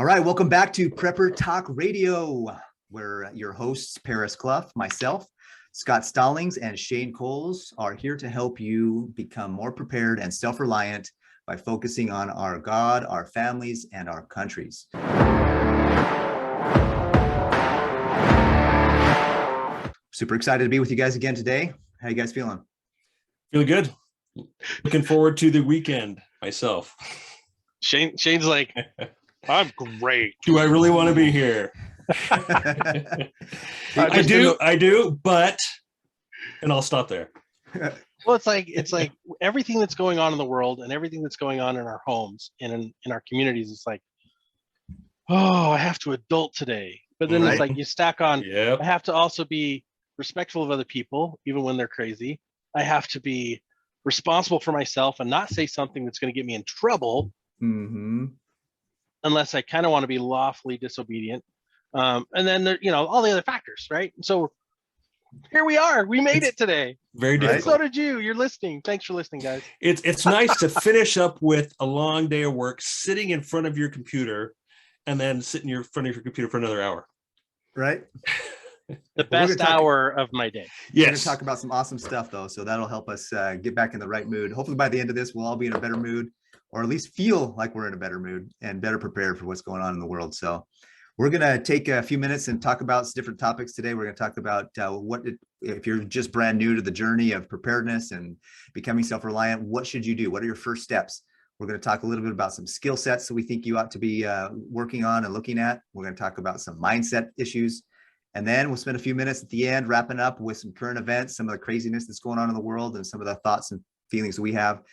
All right, welcome back to Prepper Talk Radio, where your hosts, Paris Clough, myself, Scott Stallings, and Shane Coles are here to help you become more prepared and self-reliant by focusing on our God, our families, and our countries. Super excited to be with you guys again today. How you guys feeling? Feeling good. Looking forward to the weekend myself. Shane's like, I'm great. Do I really want to be here? I do, but, and I'll stop there. Well, it's like everything that's going on in the world and everything that's going on in our homes and in our communities. It's like, oh, I have to adult today. But then It's like you stack on, I have to also be respectful of other people, even when they're crazy. I have to be responsible for myself and not say something that's going to get me in trouble. Mm-hmm. Unless I kind of want to be lawfully disobedient. And then there, all the other factors, right? So here we are. We made it today. Very difficult. So did you. You're listening. Thanks for listening, guys. It's nice to finish up with a long day of work, sitting in front of your computer, and then sit in front of your computer for another hour. Right. The best hour of my day. Yes. We're going to talk about some awesome stuff, though, so that'll help us get back in the right mood. Hopefully by the end of this, we'll all be in a better mood, or at least feel like we're in a better mood and better prepared for what's going on in the world. So we're going to take a few minutes and talk about different topics today. We're going to talk about if you're just brand new to the journey of preparedness and becoming self-reliant, what should you do? What are your first steps? We're going to talk a little bit about some skill sets that we think you ought to be working on and looking at. We're going to talk about some mindset issues. And then we'll spend a few minutes at the end wrapping up with some current events, some of the craziness that's going on in the world, and some of the thoughts and feelings that we have.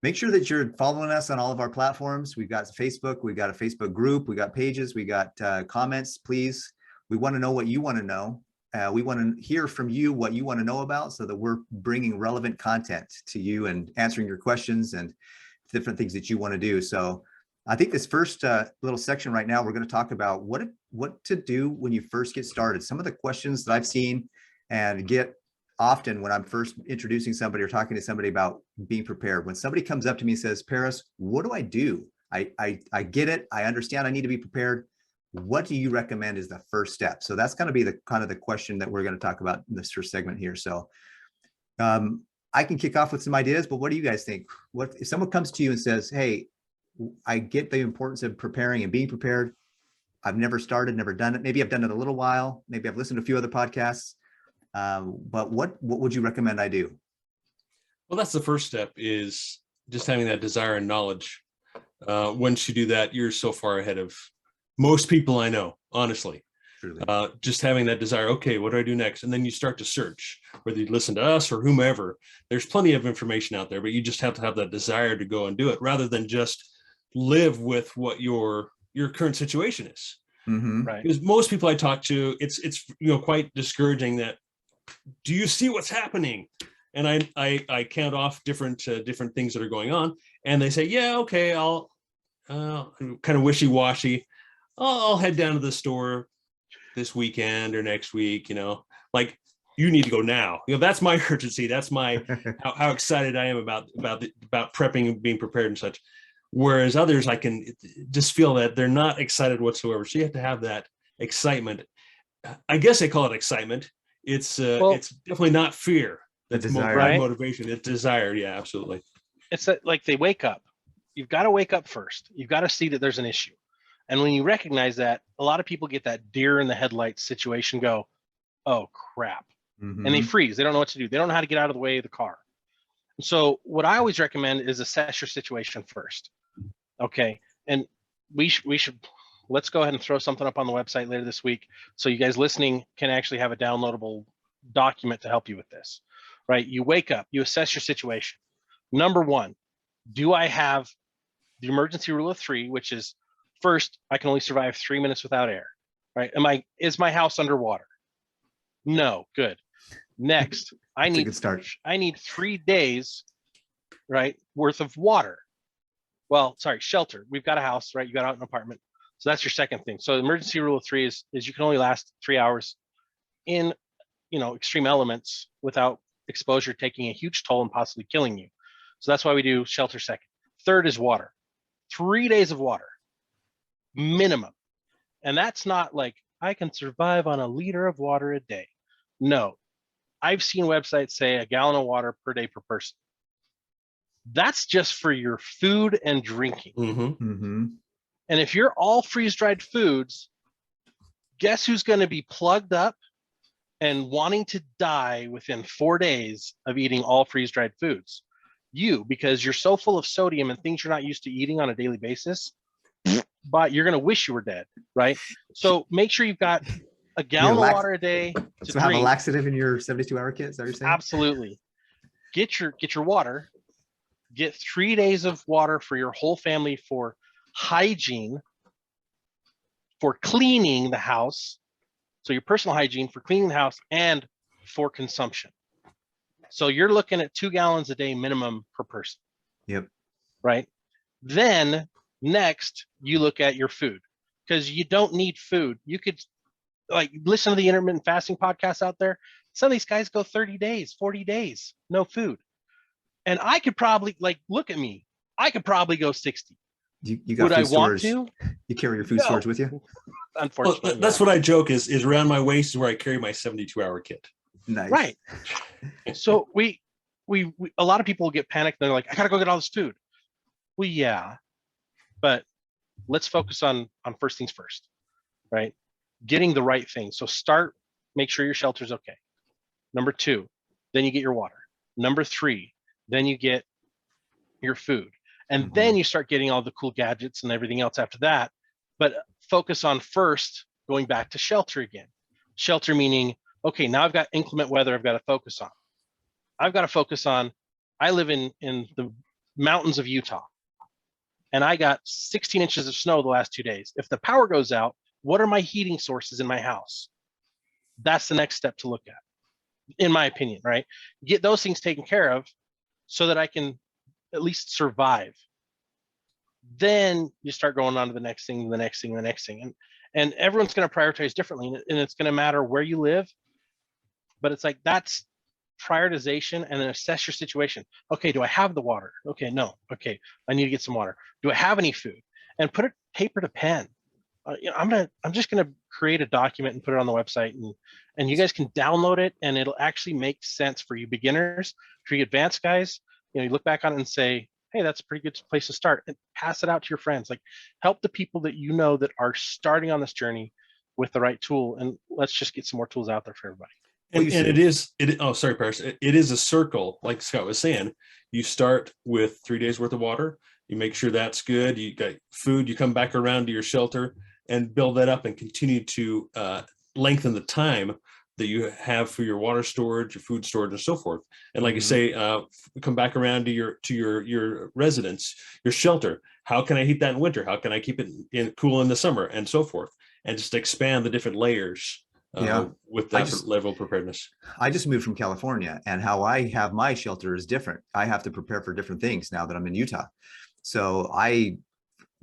Make sure that you're following us on all of our platforms. We've got Facebook, we've got a Facebook group, we got pages, we got comments, please. We want to know what you want to know. We want to hear from you what you want to know about so that we're bringing relevant content to you and answering your questions and different things that you want to do. So I think this first little section right now, we're going to talk about what to do when you first get started. Some of the questions that I've seen and get often when I'm first introducing somebody or talking to somebody about being prepared. When somebody comes up to me and says, Paris, what do I do? I get it. I understand I need to be prepared. What do you recommend is the first step? So that's going to be the question that we're going to talk about in this first segment here. So I can kick off with some ideas, but what do you guys think? What if someone comes to you and says, hey, I get the importance of preparing and being prepared. I've never started, never done it. Maybe I've done it a little while. Maybe I've listened to a few other podcasts. But what would you recommend I do? Well, that's the first step, is just having that desire and knowledge. Once you do that, you're so far ahead of most people I know, honestly. Just having that desire, okay, what do I do next? And then you start to search, whether you listen to us or whomever. There's plenty of information out there, but you just have to have that desire to go and do it, rather than just live with what your current situation is. Mm-hmm. Right. Because most people I talk to, it's quite discouraging that, do you see what's happening? And I count off different things that are going on, and they say, yeah, okay, I'll kind of wishy-washy. I'll head down to the store this weekend or next week. Like, you need to go now. That's my urgency. That's my how excited I am about prepping and being prepared and such. Whereas others, I can just feel that they're not excited whatsoever. So you have to have that excitement. I guess they call it excitement. It's definitely not fear. That's desire, motivation. It's desire. Yeah, absolutely. It's like they wake up. You've got to wake up first. You've got to see that there's an issue. And when you recognize that, a lot of people get that deer in the headlights situation, go, oh, crap. Mm-hmm. And they freeze. They don't know what to do. They don't know how to get out of the way of the car. And so what I always recommend is assess your situation first. Okay. And we should, let's go ahead and throw something up on the website later this week, so you guys listening can actually have a downloadable document to help you with this, right? You wake up, you assess your situation. Number one, do I have the emergency rule of 3, which is, first, I can only survive 3 minutes without air, right? Is my house underwater? No, good. Next, I need 3 days, right, worth of water. Well, sorry, shelter. We've got a house, right? You got out an apartment. So that's your second thing. So the emergency rule of 3 is you can only last 3 hours in, extreme elements without exposure taking a huge toll and possibly killing you. So that's why we do shelter second. Third is water. 3 days of water. minimum. And that's not like, I can survive on a liter of water a day. No, I've seen websites say a gallon of water per day per person. That's just for your food and drinking. Mm-hmm. And if you're all freeze-dried foods, guess who's going to be plugged up and wanting to die within 4 days of eating all freeze-dried foods? You, because you're so full of sodium and things you're not used to eating on a daily basis, but you're going to wish you were dead, right? So make sure you've got a gallon of water a day to So have a drink. laxative in your 72-hour kit, is that what you're saying? Absolutely. Get your water. Get 3 days of water for your whole family for hygiene, for cleaning the house. So your personal hygiene, for cleaning the house, and for consumption. So you're looking at 2 gallons a day minimum per person. Yep. Right. Then next you look at your food, because you don't need food. You could like listen to the intermittent fasting podcasts out there. Some of these guys go 30 days, 40 days, no food. And I could probably, like, look at me. I could probably go 60. You got Would food I want storage. to? You carry your food No. storage with you? Unfortunately. Well, that's what I joke is around my waist is where I carry my 72-hour kit. Nice. Right. So we a lot of people get panicked. They're like, I gotta go get all this food. Well, yeah, but let's focus on first things first, right? Getting the right thing. So start, make sure your shelter's okay. Number 2, then you get your water. Number 3, then you get your food. And then you start getting all the cool gadgets and everything else after that. But focus on first going back to shelter again. Shelter meaning, okay, now I've got inclement weather I've got to focus on. I've got to focus on, I live in the mountains of Utah, and I got 16 inches of snow the last 2 days. If the power goes out, what are my heating sources in my house? That's the next step to look at, in my opinion, right? Get those things taken care of so that I can at least survive. Then you start going on to the next thing, the next thing, the next thing. And everyone's going to prioritize differently, and it's going to matter where you live. But it's like, that's prioritization, and then assess your situation. Okay, do I have the water? Okay, no. Okay, I need to get some water. Do I have any food? And put it paper to pen. I'm just gonna create a document and put it on the website, and you guys can download it, and it'll actually make sense for you beginners. For you advanced guys, you look back on it and say, hey, that's a pretty good place to start, and pass it out to your friends. Like, help the people that you know that are starting on this journey with the right tool, and let's just get some more tools out there for everybody. And oh, sorry, Paris. It is a circle, like Scott was saying. You start with 3 days worth of water. You make sure that's good. You got food. You come back around to your shelter and build that up and continue to lengthen the time that you have for your water storage, your food storage, and so forth. And like you say, come back around to your residence, your shelter. How can I heat that in winter? How can I keep it cool in the summer, and so forth? And just expand the different layers. With that level of preparedness. I just moved from California, and how I have my shelter is different. I have to prepare for different things now that I'm in Utah. So I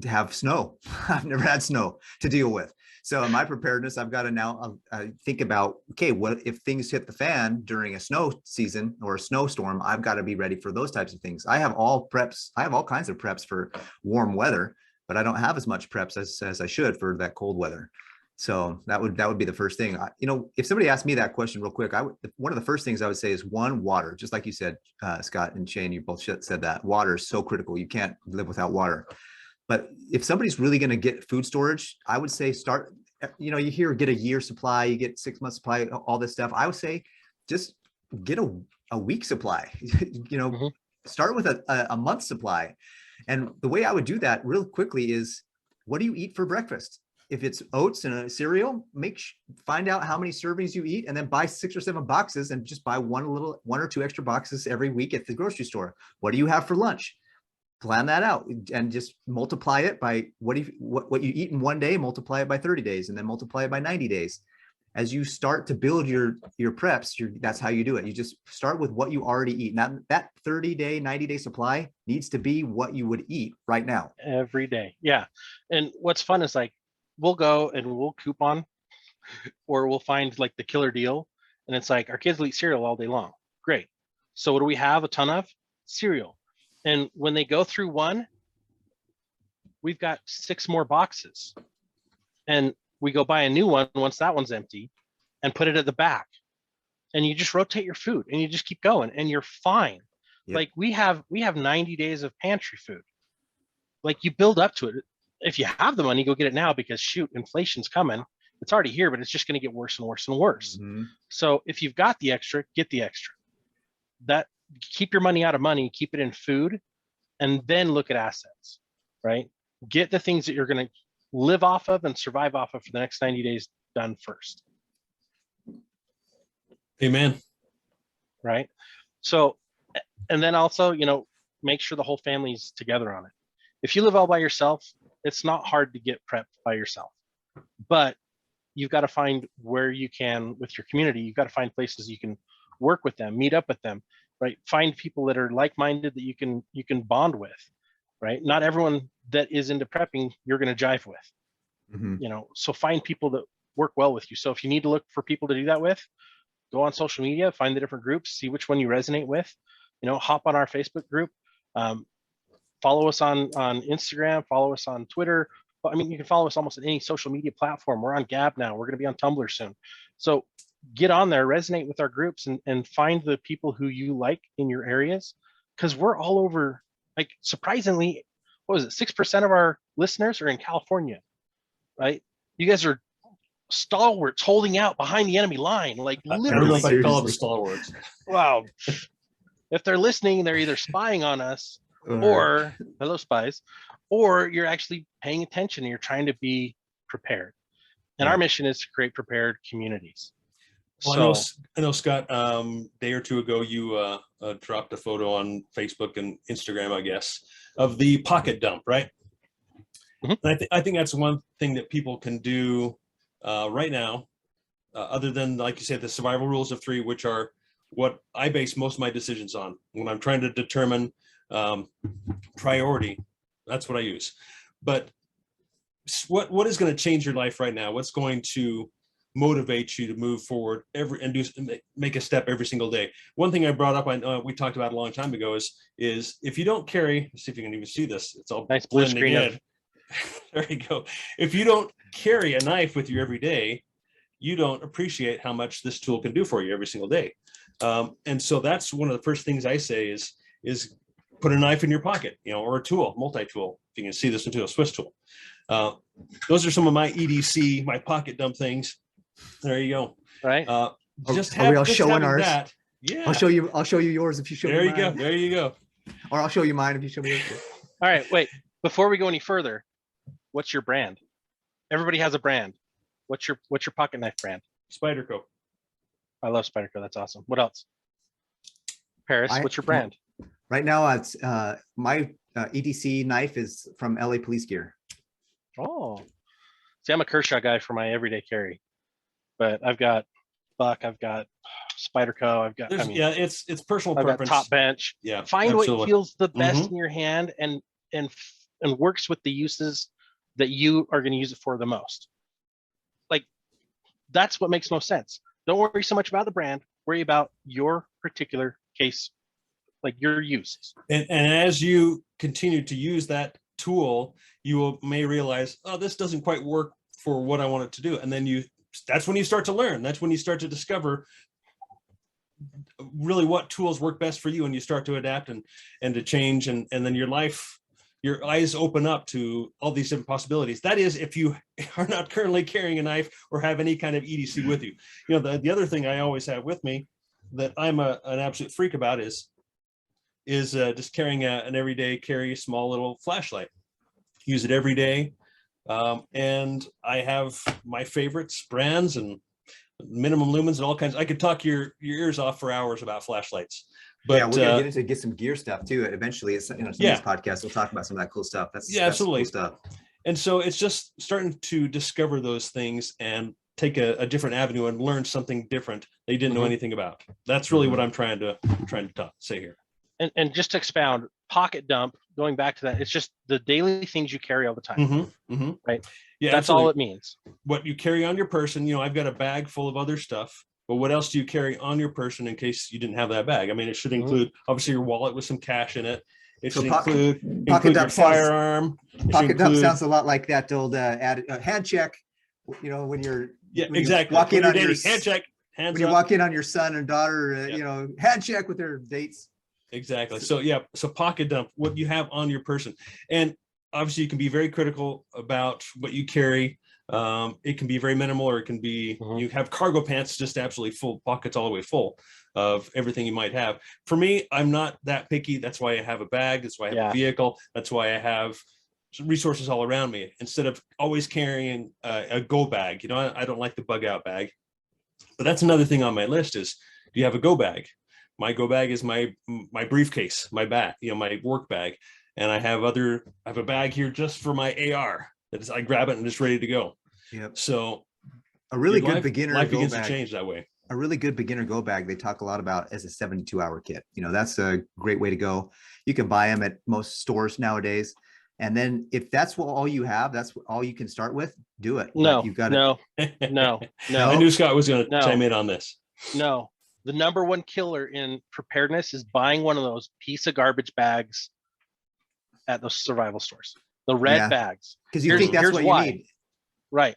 have snow. I've never had snow to deal with. So in my preparedness, I've got to now think about, okay, what if things hit the fan during a snow season or a snowstorm? I've got to be ready for those types of things. I have all preps. I have all kinds of preps for warm weather, but I don't have as much preps as I should for that cold weather. So that would be the first thing. If somebody asked me that question real quick, one of the first things I would say is, one, water. Just like you said, Scott and Shane, you both said that water is so critical. You can't live without water. But if somebody's really going to get food storage, I would say start. You hear get a year supply, you get 6 months supply, all this stuff. I would say just get a week supply. Start with a month supply. And the way I would do that real quickly is, what do you eat for breakfast? If it's oats and a cereal, find out how many servings you eat, and then buy 6 or 7 boxes, and just buy one or two extra boxes every week at the grocery store. What do you have for lunch? Plan that out and just multiply it by what you eat in 1 day, multiply it by 30 days, and then multiply it by 90 days. As you start to build your preps, that's how you do it. You just start with what you already eat. Now that 30-day, 90-day supply needs to be what you would eat right now. Every day. Yeah. And what's fun is, like, we'll go and we'll coupon, or we'll find like the killer deal. And it's like, our kids will eat cereal all day long. Great. So what do we have a ton of? Cereal. And when they go through one, we've got 6 more boxes. And we go buy a new one once that one's empty and put it at the back. And you just rotate your food and you just keep going and you're fine. Yep. Like we have 90 days of pantry food. Like you build up to it. If you have the money, go get it now, because shoot, inflation's coming. It's already here, but it's just going to get worse and worse and worse. Mhm. So if you've got the extra, get the extra. That keep your money out of money, keep it in food, and then look at assets, right? Get the things that you're going to live off of and survive off of for the next 90 days done first. Amen. Right. So, and then also, you know, make sure the whole family's together on it. If you live all by yourself, it's not hard to get prepped by yourself, but you've got to find where you can with your community. You've got to find places you can work with them, meet up with them, right? Find people that are like-minded that you can bond with, right? Not everyone that is into prepping you're going to jive with, Mhm. you know, so find people that work well with you. So if you need to look for people to do that with, go on social media, find the different groups, see which one you resonate with, you know, hop on our Facebook group, follow us on Instagram, follow us on Twitter. I mean, you can follow us almost on any social media platform. We're on Gab now. We're going to be on Tumblr soon. So get on there, resonate with our groups, and find the people who you like in your areas, because we're all over. Like, surprisingly, what was it? 6% of our listeners are in California, right? You guys are stalwarts holding out behind the enemy line, like I literally. don't know if I call it the Seriously. stalwarts. Wow. If they're listening, they're either spying on us, or hello spies, or you're actually paying attention and you're trying to be prepared. And Yeah. our mission is to create prepared communities. Well, So I know, Scott, day or two ago, you dropped a photo on Facebook and Instagram, I guess, of the pocket dump, right? Mhm. And I think that's one thing that people can do right now, other than, like you said, the survival rules of 3, which are what I base most of my decisions on when I'm trying to determine priority. That's what I use. But what is going to change your life right now? What's going to motivate you to move forward make a step every single day? One thing I brought up, we talked about a long time ago, is if you don't carry, see if you can even see this, it's all nice blue blending screen in. of There you go. If you don't carry a knife with you every day, you don't appreciate how much this tool can do for you every single day. And so that's one of the first things I say is put a knife in your pocket, you know, or a tool, multi-tool. If you can see this into a Swiss tool. Those are some of my EDC, my pocket dump things. There you go. right. Are we all showing ours? That, yeah. I'll show you yours if you show There me you go. mine. There you go. Or I'll show you mine if you show me yours. All right, wait, before we go any further, what's your brand? Everybody has a brand. What's your pocket knife brand? Spyderco. I love Spyderco. That's awesome. What else? Paris, what's your brand? Right now, it's my EDC knife is from LA Police Gear. Oh, see, I'm a Kershaw guy for my everyday carry, but I've got Buck, I've got Spyderco, I've got, Yeah, it's personal I've got preference. Top Bench. Yeah, Find absolutely. what feels the best Mhm. in your hand and works with the uses that you are going to use it for the most. Like, that's what makes most sense. Don't worry so much about the brand. Worry about your particular case, like your uses. And as you continue to use that tool, may realize, oh, this doesn't quite work for what I want it to do. And then that's when you start to learn. That's when you start to discover really what tools work best for you, and you start to adapt and to change. And then your eyes open up to all these different possibilities. That is, if you are not currently carrying a knife or have any kind of EDC with you. You know, the other thing I always have with me that I'm an absolute freak about is just carrying an everyday carry, small little flashlight. Use it every day. And I have my favorites, brands and minimum lumens and all kinds. I could talk your ears off for hours about flashlights. But yeah, we're gonna get some gear stuff too. Eventually, it's some of these podcasts we'll talk about some of that cool stuff. That's absolutely cool stuff. And so it's just starting to discover those things and take a different avenue and learn something different they didn't know anything about. That's really what I'm trying to say here. And just to expound, pocket dump, going back to that, it's just the daily things you carry all the time. Right? Yeah, that's absolutely. all it means. What you carry on your person, you know, I've got a bag full of other stuff, but what else do you carry on your person in case you didn't have that bag? I mean, it should include obviously your wallet with some cash in it, It So should pocket include your dump firearm. It should pocket dump include- sounds a lot like that old hand check. You know, when you're yeah, when you exactly. walk When in you're on your dating, hand check, hands when you up. walk in on your son and daughter, Yep. you know, hand check with their dates. Exactly. So yeah, so pocket dump what you have on your person, and obviously you can be very critical about what you carry. It can be very minimal, or it can be you have cargo pants just absolutely full, pockets all the way full of everything you might have. For me, I'm not that picky. That's why I have a bag. That's why I have a vehicle. That's why I have resources all around me instead of always carrying a go bag. You know, I don't like the bug out bag, but that's another thing on my list is, do you have a go bag? My go bag is my briefcase, my bag, you know, my work bag. And I have a bag here just for my AR. That is, I grab it and it's ready to go. Yep. So a really your good beginner life go begins bag. to change that way. A really good beginner go bag they talk a lot about as a 72-hour kit. You know, that's a great way to go. You can buy them at most stores nowadays. And then if that's all you have, that's all you can start with, do it. No, but you've got no. I knew Scott was going to chime in on this. No, the number one killer in preparedness is buying one of those piece of garbage bags at those survival stores, the red bags. Because you think that's what you need. Right.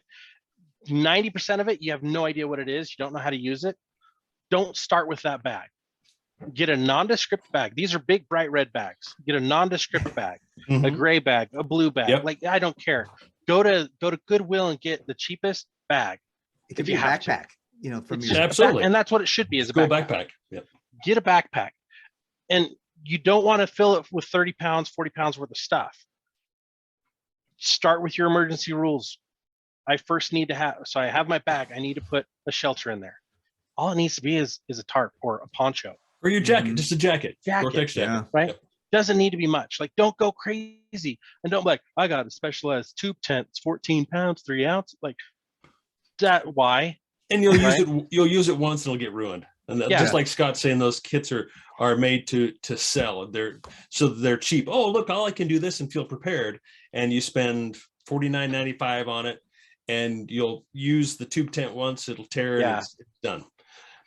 90% of it, you have no idea what it is. You don't know how to use it. Don't start with that bag. Get a nondescript bag. These are big, bright red bags. Get a nondescript bag, a gray bag, a blue bag. Like, I don't care. Go to Goodwill and get the cheapest bag. It could be a backpack, you know, from your absolutely. And that's what it should be, is a backpack. Yep. Get a backpack. And you don't want to fill it with 30 pounds, 40 pounds worth of stuff. Start with your emergency rules. I first need to have, so I have my bag. I need to put a shelter in there. All it needs to be is a tarp or a poncho. Or your jacket, just a jacket. Gore-Tex jacket. Right? Yep. Doesn't need to be much. Like, don't go crazy. And don't be like, I got a specialized tube tent. It's 14 pounds, 3 ounces. Like, that, why? And you'll use it once and it'll get ruined. And just like Scott's saying, those kits are made to sell. They're cheap. Oh, look, all I can do this and feel prepared. And you spend $49.95 on it, and you'll use the tube tent once, it'll tear and it's done.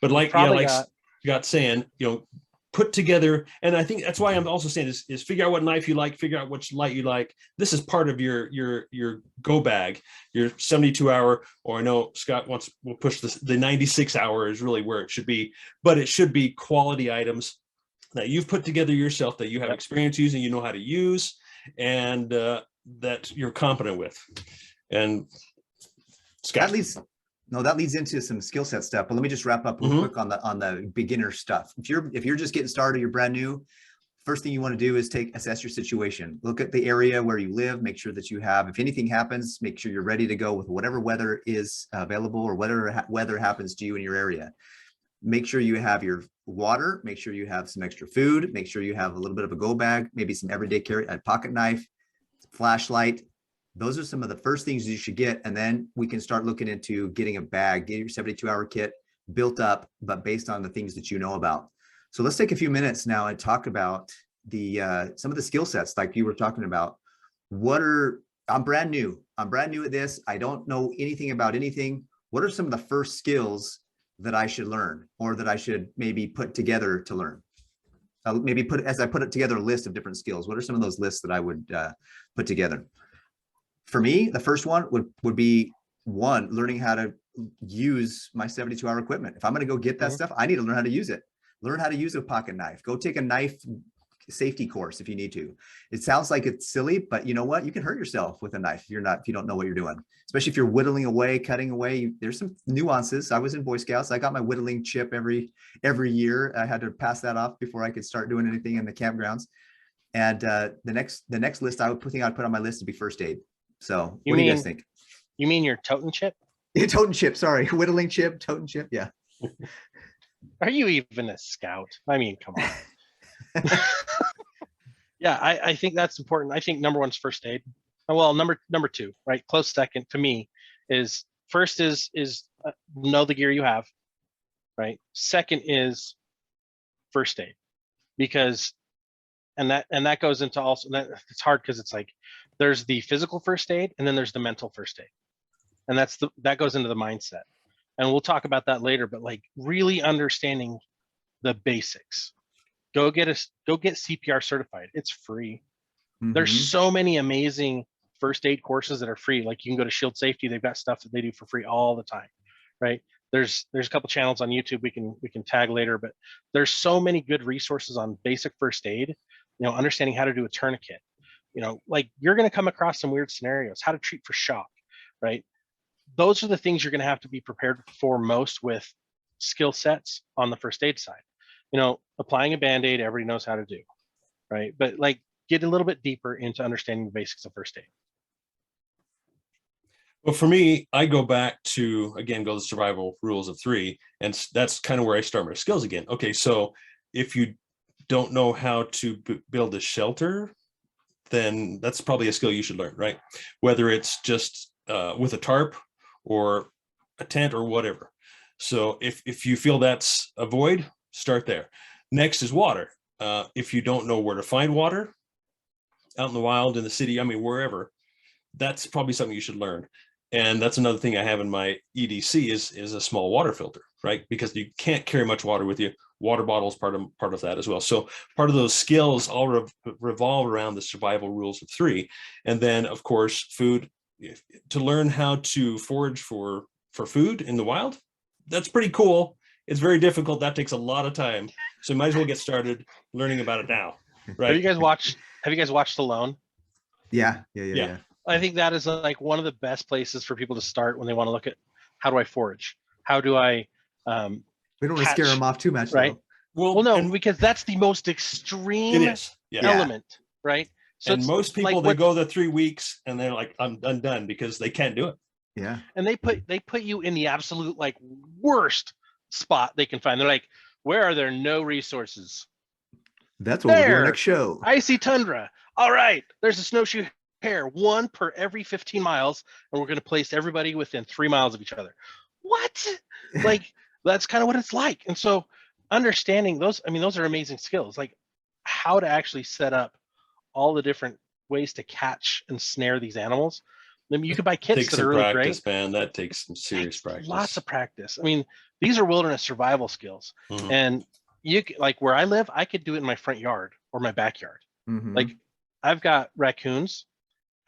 But like Scott's saying, you know, put together, and I think that's why I'm also saying is figure out what knife you like, figure out which light you like. This is part of your go bag, your 72-hour, or I know Scott will push this, the 96-hour is really where it should be, but it should be quality items that you've put together yourself, that you have experience using, you know how to use, and that you're competent with. And Scott, that leads into some skill set stuff, but let me just wrap up real quick on the beginner stuff. If you're just getting started, you're brand new, first thing you want to do is assess your situation. Look at the area where you live, make sure that you have, if anything happens, make sure you're ready to go with whatever weather is available or whatever weather happens to you in your area. Make sure you have your water, make sure you have some extra food, make sure you have a little bit of a go bag, maybe some everyday carry, a pocket knife, flashlight. Those are some of the first things you should get. And then we can start looking into getting a bag, get your 72-hour kit built up, but based on the things that you know about. So let's take a few minutes now and talk about some of the skill sets like you were talking about. I'm brand new at this. I don't know anything about anything. What are some of the first skills that I should learn, or that I should maybe put together to learn? As I put it together, a list of different skills. What are some of those lists that I would put together? For me, the first one would be learning how to use my 72-hour equipment. If I'm going to go get that stuff, I need to learn how to use it. Learn how to use a pocket knife. Go take a knife safety course if you need to. It sounds like it's silly, but you know what? You can hurt yourself with a knife if you don't know what you're doing. Especially if you're whittling away, cutting away. There's some nuances. I was in Boy Scouts. I got my whittling chip every year. I had to pass that off before I could start doing anything in the campgrounds. And the next list I'd put on my list would be first aid. So what do you guys think? You mean your totem chip? Yeah, totem chip, sorry. Whittling chip, totem chip, yeah. Are you even a scout? I mean, come on. Yeah, I think that's important. I think number one is first aid. Well, number two, right? Close second to me is first is know the gear you have, right? Second is first aid, because and that goes into also that it's hard because it's like there's the physical first aid and then there's the mental first aid, and that goes into the mindset, and we'll talk about that later. But like really understanding the basics, go get CPR certified. It's free. There's Mhm. so many amazing first aid courses that are free. Like you can go to Shield Safety. They've got stuff that they do for free all the time, right? There's a couple channels on YouTube we can tag later, but there's so many good resources on basic first aid, understanding how to do a tourniquet. Like you're going to come across some weird scenarios, how to treat for shock, right? Those are the things you're going to have to be prepared for most with skill sets on the first aid side. Applying a Band-Aid, everybody knows how to do, right? But like get a little bit deeper into understanding the basics of first aid. Well, for me, I go back to, again, go to survival rules of 3, and that's kind of where I start my skills again. Okay, so if you don't know how to build a shelter, then that's probably a skill you should learn, right? Whether it's just with a tarp or a tent or whatever. So if you feel that's a void, start there. Next is water. If you don't know where to find water out in the wild, in the city, I mean, wherever, that's probably something you should learn. And that's another thing I have in my EDC is a small water filter, right? Because you can't carry much water with you. Water bottle is part of that as well. So part of those skills all revolve around the survival rules of 3. And then, of course, food. To learn how to forage for food in the wild, that's pretty cool. It's very difficult. That takes a lot of time. So you might as well get started learning about it now, right? Have you guys watched Alone? Yeah. I think that is like one of the best places for people to start when they want to look at how do I forage? How do I We don't want to scare them off too much, right? though. Well, no, because that's the most extreme element, right? So and most people, like, they go the 3 weeks and they're like, I'm done, because they can't do it. Yeah. And they put you in the absolute like worst spot they can find. They're like, where are there no resources? That's what we'll do next show. Icy tundra. All right, there's a snowshoe hare, 1 per every 15 miles, and we're going to place everybody within 3 miles of each other. What? Like, that's kind of what it's like. And so understanding those, I mean, those are amazing skills, like how to actually set up all the different ways to catch and snare these animals. I mean, you could buy kits that are really practice, great. Man, that takes some serious practice. Lots of practice. I mean, these are wilderness survival skills. And you like where I live, I could do it in my front yard or my backyard. Like I've got raccoons.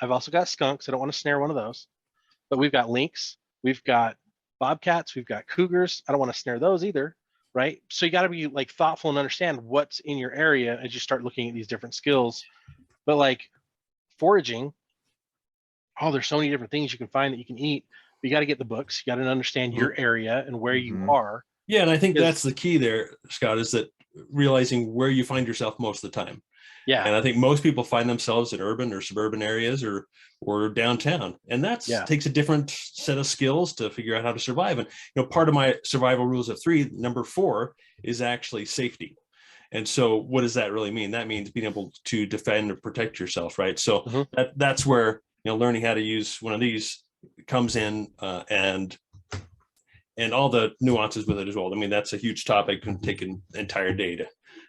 I've also got skunks. I don't want to snare one of those, but we've got lynx, we've got bobcats, we've got cougars. I don't want to snare those either, right? So you got to be like thoughtful and understand what's in your area as you start looking at these different skills. But like foraging, there's so many different things you can find that you can eat. But you got to get the books. You got to understand your area and where you are. Yeah, and I think that's the key there, Scott, is that realizing where you find yourself most of the time. Yeah. And I think most people find themselves in urban or suburban areas or downtown. And that takes a different set of skills to figure out how to survive. And, part of my survival rules of 3, number 4, is actually safety. And so what does that really mean? That means being able to defend or protect yourself, right? So that's where, learning how to use one of these comes in, and all the nuances with it as well. I mean, that's a huge topic, can take an entire day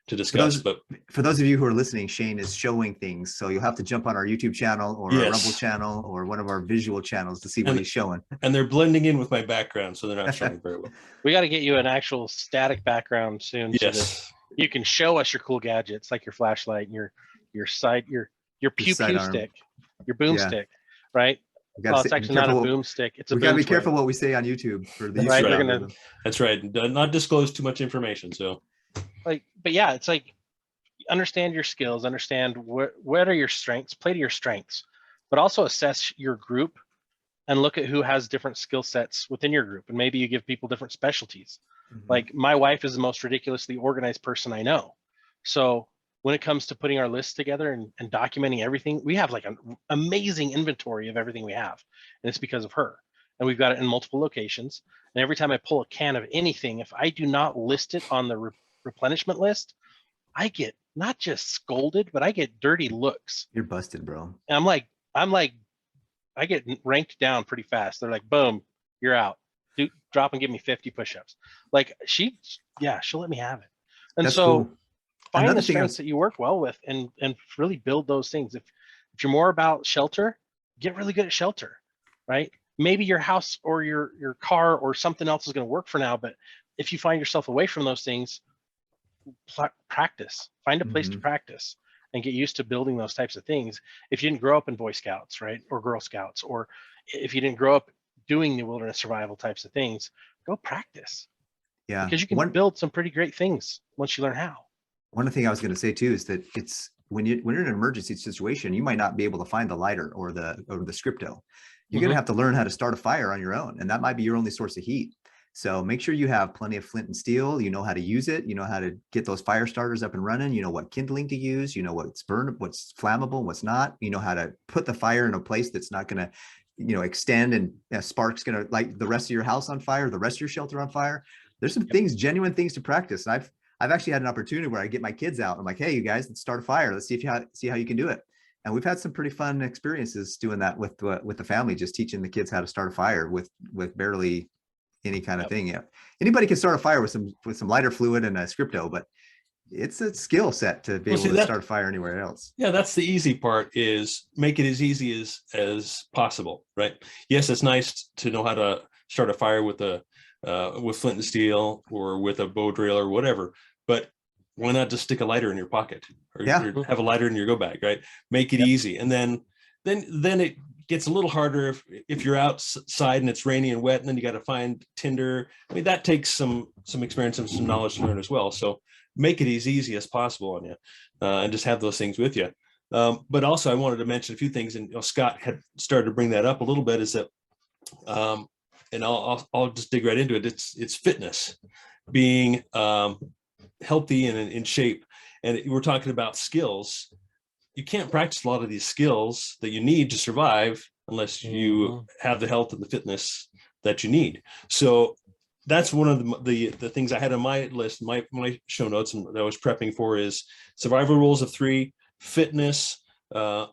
to discuss. But for those of you who are listening, Shane is showing things, so you'll have to jump on our YouTube channel or our Rumble channel or one of our visual channels to see what he's showing. And they're blending in with my background, so they're not showing very well. We got to get you an actual static background soon, so that you can show us your cool gadgets, like your flashlight and your pew pew stick, your boomstick, right? Well, it's actually not a boomstick. It's a we got to be careful what we say on YouTube for the right. That's right. Not disclose too much information. So, but yeah, it's like understand your skills, understand what are your strengths, play to your strengths, but also assess your group and look at who has different skill sets within your group, and maybe you give people different specialties. Like my wife is the most ridiculously organized person I know, so when it comes to putting our lists together and documenting everything, we have like an amazing inventory of everything we have. And it's because of her. And we've got it in multiple locations. And every time I pull a can of anything, if I do not list it on the replenishment list, I get not just scolded, but I get dirty looks. You're busted, bro. And I'm like, I get ranked down pretty fast. They're like, boom, you're out. Drop and give me 50 push-ups. Like she'll let me have it. And that's so cool. Find the strengths that you work well with and really build those things. If you're more about shelter, get really good at shelter, right? Maybe your house or your car or something else is going to work for now, but if you find yourself away from those things, practice, find a place to practice and get used to building those types of things. If you didn't grow up in Boy Scouts, right, or Girl Scouts, or if you didn't grow up doing the wilderness survival types of things, go practice. Yeah. Because you can build some pretty great things once you learn how. One thing I was going to say too is that it's when you're in an emergency situation, you might not be able to find the lighter or the scripto. You're going to have to learn how to start a fire on your own, and that might be your only source of heat. So make sure you have plenty of flint and steel. You know how to use it. You know how to get those fire starters up and running. You know what kindling to use. You know what's what's flammable, what's not. You know how to put the fire in a place that's not going to, extend and sparks going to light the rest of your house on fire, the rest of your shelter on fire. There's some things, genuine things to practice. And I've actually had an opportunity where I get my kids out. I'm like, hey, you guys, let's start a fire. Let's see how you can do it. And we've had some pretty fun experiences doing that with the family, just teaching the kids how to start a fire with barely any kind of thing. Yeah, anybody can start a fire with some lighter fluid and a scripto, but it's a skill set to be able to start a fire anywhere else. Yeah, that's the easy part, is make it as easy as possible, right? Yes, it's nice to know how to start a fire with flint and steel or with a bow drill or whatever, but why not just stick a lighter in your pocket or have a lighter in your go bag, right? Make it easy. And then it gets a little harder if you're outside and it's rainy and wet, and then you got to find tinder. I mean, that takes some experience and some knowledge to learn as well. So make it as easy as possible on you, and just have those things with you. But also I wanted to mention a few things, and Scott had started to bring that up a little bit, is that, and I'll just dig right into it. It's fitness, being healthy and in shape. And we're talking about skills. You can't practice a lot of these skills that you need to survive unless you have the health and the fitness that you need. So that's one of the things I had on my list, my show notes, and that I was prepping for, is survival rules of 3, fitness. Like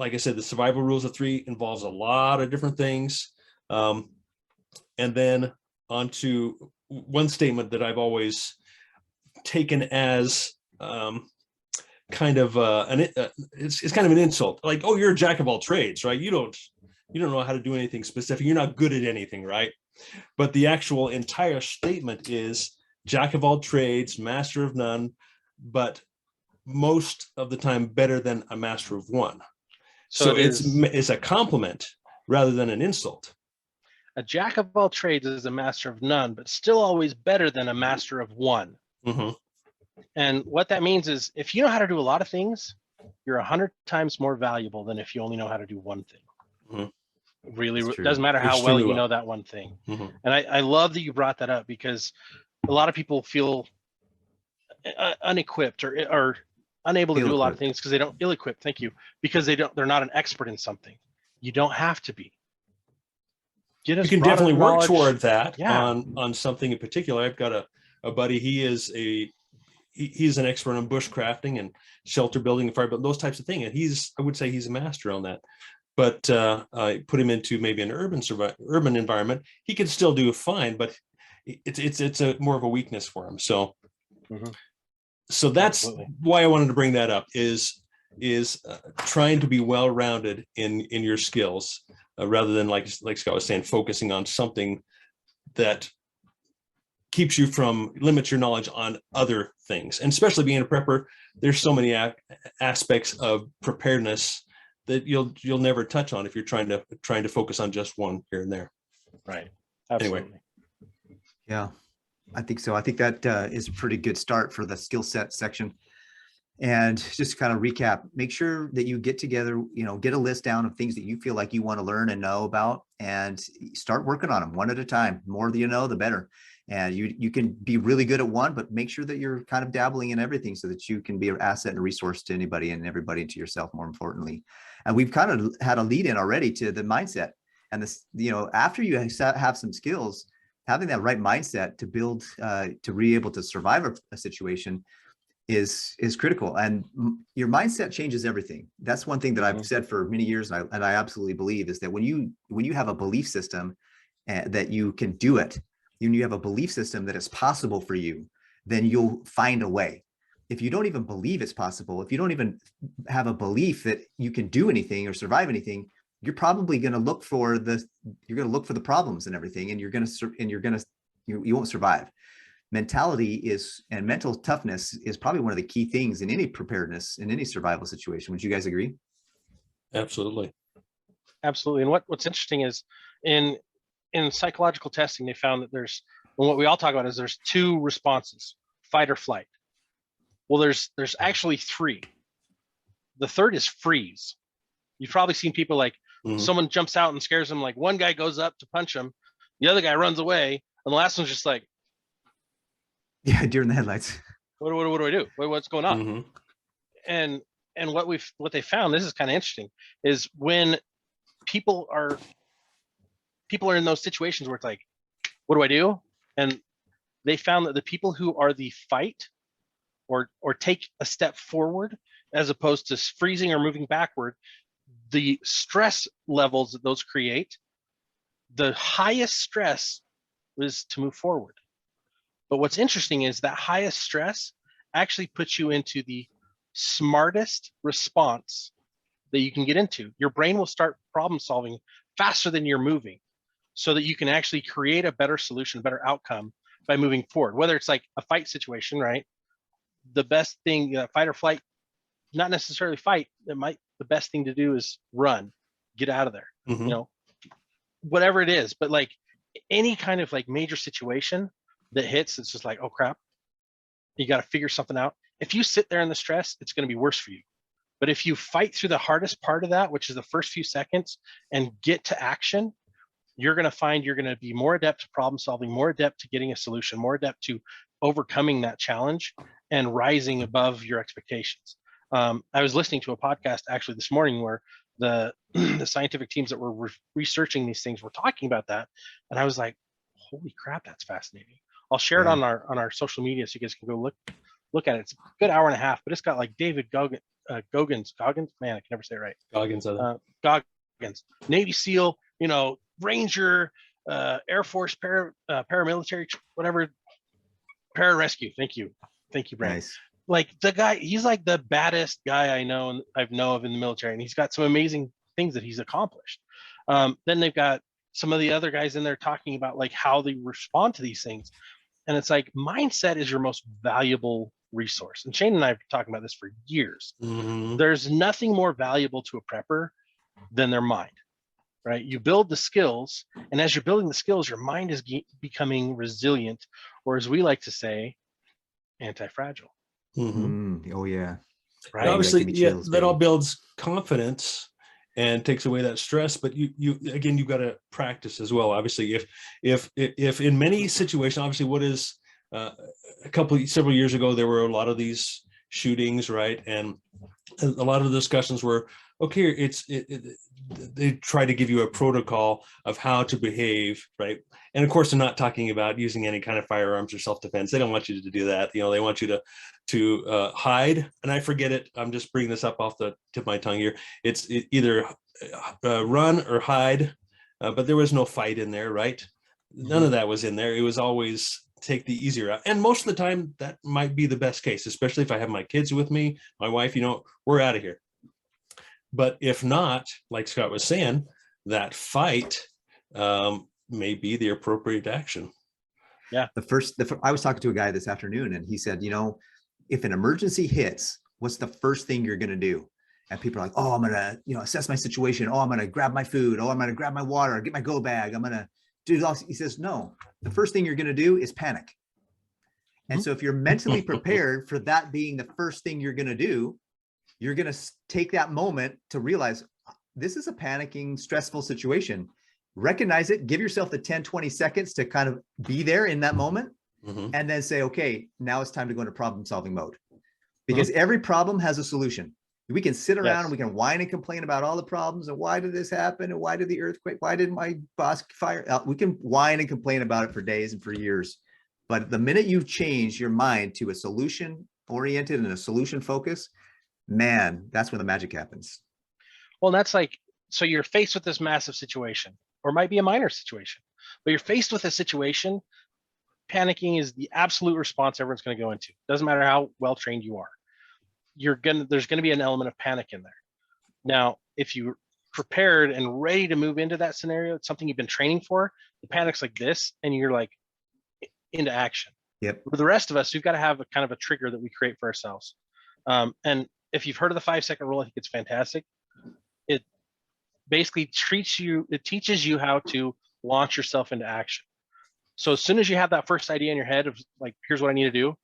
I said, the survival rules of 3 involves a lot of different things. And then on to one statement that I've always taken as kind of it's kind of an insult, like, oh, you're a jack of all trades, right? You don't know how to do anything specific. You're not good at anything, right? But the actual entire statement is jack of all trades, master of none, but most of the time better than a master of one. So it's a compliment rather than an insult. A jack of all trades is a master of none, but still always better than a master of one. And what that means is, if you know how to do a lot of things, you're 100 times more valuable than if you only know how to do one thing. Really, it doesn't matter how well you know that one thing. And I love that you brought that up, because a lot of people feel unequipped or unable to do a lot of things because they don't ill-equipped. Thank you. Because they're not an expert in something. You don't have to be. You can definitely work toward that on something in particular. I've got a buddy. He's an expert on bushcrafting and shelter building and fire building, those types of things. And I would say he's a master on that. But I put him into maybe an urban environment. He could still do fine, but it's a more of a weakness for him. So, so that's why I wanted to bring that up, is trying to be well-rounded in your skills, rather than, like Scott was saying, focusing on something that limits your knowledge on other things. And especially being a prepper, there's so many aspects of preparedness that you'll never touch on if you're trying to focus on just one here and there. Right. Absolutely. Anyway. Yeah, I think so. I think that is a pretty good start for the skill set section. And just to kind of recap, make sure that you get together, get a list down of things that you feel like you want to learn and know about, and start working on them one at a time. The more that you know, the better. And you can be really good at one, but make sure that you're kind of dabbling in everything so that you can be an asset and a resource to anybody and everybody, and to yourself, more importantly. And we've kind of had a lead in already to the mindset. And this, after you have some skills, having that right mindset to build, to be able to survive a situation is critical. And your mindset changes everything. That's one thing that I've said for many years, and I absolutely believe, is that when you have a belief system that you can do it, when you have a belief system that it's possible for you, then you'll find a way. If you don't even believe it's possible, if you don't even have a belief that you can do anything or survive anything, you're probably going to look for the problems and everything, and you won't survive. mentality is, and mental toughness is probably one of the key things in any preparedness, in any survival situation. Would you guys agree? Absolutely. Absolutely. And what's interesting is in psychological testing, they found that and what we all talk about is there's two responses, fight or flight. Well, there's actually three. The third is freeze. You've probably seen people like someone jumps out and scares them. Like one guy goes up to punch him, the other guy runs away, and the last one's just like, yeah, deer in the headlights. What do I do? What's going on? Mm-hmm. And what they found, this is kind of interesting, is when people are in those situations where it's like, what do I do? And they found that the people who are the fight or take a step forward as opposed to freezing or moving backward, the stress levels that those create, the highest stress was to move forward. But what's interesting is that highest stress actually puts you into the smartest response that you can get into. Your brain will start problem solving faster than you're moving, so that you can actually create a better solution, a better outcome by moving forward. Whether it's like a fight situation, right? The best thing, fight or flight, not necessarily fight. The best thing to do is run, get out of there, whatever it is. But like any kind of like major situation that hits, it's just like, oh crap, you got to figure something out. If you sit there in the stress, it's going to be worse for you. But if you fight through the hardest part of that, which is the first few seconds, and get to action, you're going to find you're going to be more adept to problem solving, more adept to getting a solution, more adept to overcoming that challenge and rising above your expectations. I was listening to a podcast actually this morning where the scientific teams that were researching these things were talking about that. And I was like, holy crap, that's fascinating. I'll share it on our social media so you guys can go look at it. It's a good hour and a half, but it's got like David Goggins, man, I can never say it right. Goggins, Navy SEAL, Ranger, Air Force, paramilitary, whatever, pararescue. Thank you, Brandon. Nice. Like the guy, he's like the baddest guy I know of in the military, and he's got some amazing things that he's accomplished. Then they've got some of the other guys in there talking about like how they respond to these things, and it's like mindset is your most valuable resource. And Shane and I have been talking about this for years. Mm-hmm. There's nothing more valuable to a prepper than their mind, right? You build the skills, and as you're building the skills, your mind is becoming resilient, or as we like to say, anti-fragile. Mm-hmm. Oh yeah. Right. Obviously, Chills, that all builds confidence and takes away that stress. But you've got to practice as well. Obviously, if in many situations, obviously, what is several years ago, there were a lot of these shootings, right? And a lot of the discussions were, okay, they try to give you a protocol of how to behave, right? And of course, they're not talking about using any kind of firearms or self-defense. They don't want you to do that. They want you to hide. And I forget it. I'm just bringing this up off the tip of my tongue here. It's either run or hide, but there was no fight in there, right? None of that was in there. It was always take the easier out. And most of the time, that might be the best case, especially if I have my kids with me, my wife, we're out of here. But if not, like Scott was saying, that fight may be the appropriate action. Yeah. I was talking to a guy this afternoon, and he said, if an emergency hits, what's the first thing you're going to do? And people are like, oh, I'm going to, assess my situation. Oh, I'm going to grab my food. Oh, I'm going to grab my water, get my go bag. I'm going to do this. He says, no, the first thing you're going to do is panic. And so if you're mentally prepared for that being the first thing you're going to do, you're going to take that moment to realize this is a panicking, stressful situation. Recognize it, give yourself the 10, 20 seconds to kind of be there in that moment, and then say, okay, now it's time to go into problem solving mode. Because every problem has a solution. We can sit around and we can whine and complain about all the problems and why did this happen? And why did the earthquake? Why did my boss fire? We can whine and complain about it for days and for years. But the minute you change your mind to a solution oriented and a solution focus, man, that's when the magic happens. Well, that's like, so you're faced with this massive situation, or it might be a minor situation, but you're faced with a situation. Panicking is the absolute response everyone's going to go into. Doesn't matter how well trained you are. There's going to be an element of panic in there. Now, if you're prepared and ready to move into that scenario, it's something you've been training for, the panic's like this, and you're like into action. Yep. For the rest of us, we've got to have a kind of a trigger that we create for ourselves. And if you've heard of the 5-second rule, I think it's fantastic. It basically teaches you how to launch yourself into action. So as soon as you have that first idea in your head of like, here's what I need to do.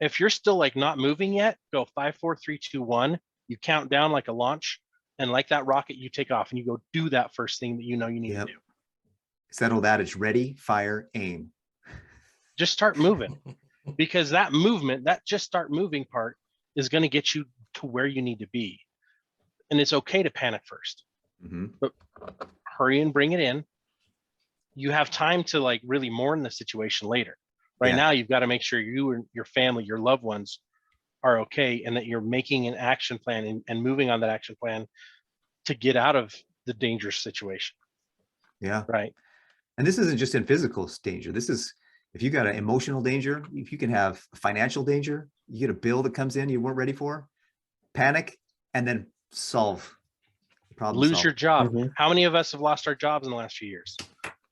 If you're still like not moving yet, go 5, 4, 3, 2, 1. You count down like a launch, and like that rocket, you take off and you go do that first thing that you know you need to do. It's that old adage, ready, fire, aim. Just start moving, because that movement, that just start moving part is going to get you to where you need to be. And it's okay to panic first, but hurry and bring it in. You have time to like really mourn the situation later. Right now, you've got to make sure you and your family, your loved ones are okay, and that you're making an action plan and moving on that action plan to get out of the dangerous situation. Yeah. Right. And this isn't just in physical danger. This is, if you got an emotional danger, if you can have financial danger, you get a bill that comes in you weren't ready for, panic, and then solve the problem. Lose your job. How many of us have lost our jobs in the last few years?